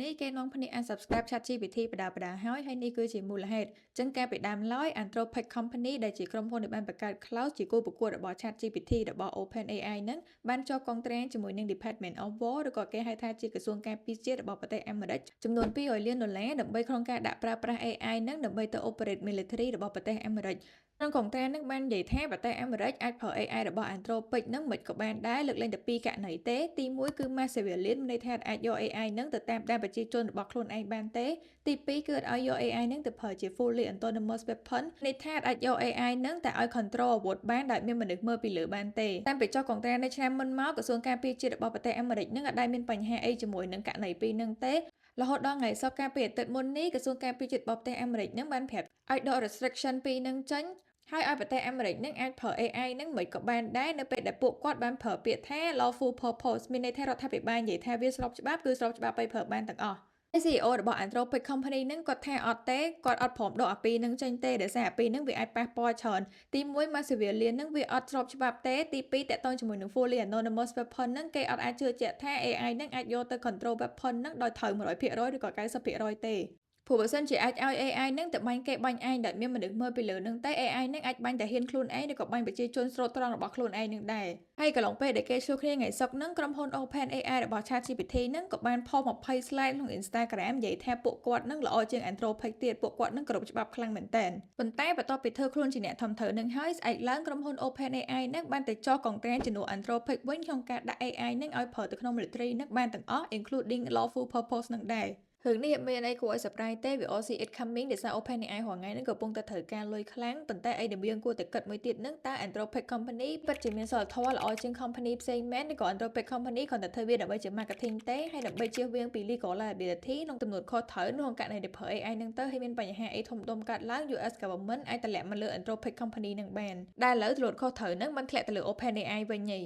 នេះគេនាំគ្នា unsubscribe ChatGPT បដាហើយនេះគឺជាមូលហេតុចឹងការពីដើមឡើយ Anthropic Company ដែលជាក្រុមហ៊ុនដែលបានបង្កើត Cloud ជាគូប្រកួតរបស់ ChatGPT របស់ OpenAI នឹងបានចុះកងត្រាជាមួយនឹង Department of War ឬក៏គេហៅថាជាក្រសួងការពារជាតិរបស់ប្រទេសអាមេរិកចំនួន$200 លានដើម្បីក្នុងការដាក់ប្រើប្រាស់ AI នឹងដើម្បីទៅ operate military របស់ប្រទេសអាមេរិកក្នុងកងត្រានឹងបាននិយាយថាប្រទេសអាមេរិកអាចប្រើ AI របស់ Anthropic នឹងមិនក៏បានដែរលើកលែងតែពីរករណីទេទី1គឺ mass surveillance មានន័យថាអាចយក AI នឹងទៅតាមដានប្រជាជនរបស់ខ្លួនឯងបានទេទី2គឺឲ្យយក AI នឹងទៅប្រើជា fully autonomous weapon ន័យថាអាចយក AI នឹងតែឲ្យ control អាវុធបានដោយមានមនុស្សមើលពីលើបានទេតាមពីចុះកងត្រានៅឆ្នាំមុនមកក្រសួងការពារជាតិរបស់ប្រទេសអាមេរិកនឹងអាចដែលមានបញ្ហាអីជាមួយនឹងករណីពីរនឹងទេរហូតដល់ថ្ងៃសុក្រកាលពីអាទិត្យមុននេះក្រសួងការពារជាតិរបស់ប្រទេសអាមេរិកនឹងបានប្រាប់ឲ្យដក restriction ពីរនឹងចេញហើយឲ្យប្រទេសអាមេរិកនឹងអាចប្រើ AI នឹងមិនក៏បានដែរនៅពេលដែលពួកគាត់បានប្រើពាក្យថា lawful purpose មានន័យថារដ្ឋាភិបាលនិយាយថាវាស្របច្បាប់គឺស្របច្បាប់ឲ្យប្រើបានទាំងអស់CEO របស់ Anthropic Company នឹងគាត់ថាអត់ទេគាត់អត់ព្រមដកអាពីរនឹងចេញទេដោយសារអាពីរនឹងវាអាចប៉ះពាល់ច្រើនទី1 Massive Alien នឹងវាអត់ស្របច្បាប់ទេទី2តកតងជាមួយនឹង Fully Anonymous Weapon នឹងគេអត់អាចជឿជាក់ថា AI នឹងអាចយកទៅ control weapon នឹងដោយត្រូវ 100% ឬក៏ 90% ទេព្រោះបើសិនជាអាចឲ្យ AI នឹងទៅបាញ់គេបាញ់ឯងដោយមានមនុស្សមើលពីលើនឹងតែ AI នឹងអាចបាញ់តែហ៊ានខ្លួនឯងឬក៏បាញ់ប្រជាជនស្រូតត្រង់របស់ខ្លួនឯងនឹងដែរហើយកន្លងពេលដែលគេជួបគ្នាថ្ងៃសុក្រនឹងក្រុមហ៊ុន OpenAI របស់ ChatGPT នឹងក៏បានផុស20 slide ក្នុង Instagram និយាយថាពួកគាត់នឹងល្អជាង Anthropic ទៀតពួកគាត់នឹងគោរពច្បាប់ខ្លាំងមែនទែនប៉ុន្តែបន្ទាប់ពីធ្វើខ្លួនជាអ្នកធំធៅនឹងហើយស្អែកឡើងក្រុមហ៊ុន OpenAI នឹងបានទៅចោះកងត្រាជំនួស Anthropic វិញក្នុងការដាក់ AI នឹងឲ្យប្រើទៅក្នុង military នឹងបានទាំងអស់ including lawful purpose នឹងដែររឿងនេះមានអីគួរឲ្យ surprise ទេ we all see it coming ដោយសារ OpenAI រាល់ថ្ងៃនេះកំពុងតែត្រូវការលុយខ្លាំងប៉ុន្តែអីដែលយើងគួរតែគិតមួយទៀតនឹងតើ Anthropic Company ពិតជាមានសីលធម៌ល្អជាង company ផ្សេងមែនឬក៏ Anthropic Company គ្រាន់តែធ្វើវាដើម្បីជា marketing ទេហើយដើម្បីជៀសវាងពី legal liability ក្នុងទំនួលខុសត្រូវក្នុងករណីដែលប្រើ AI នឹងទៅហើយមានបញ្ហាអីធំដុំកើតឡើង US government អាចតម្លាក់មកលើ Anthropic Company នឹងបានដែលឥឡូវទំនួលខុសត្រូវនឹងបានធ្លាក់ទៅលើ OpenAI វិញហី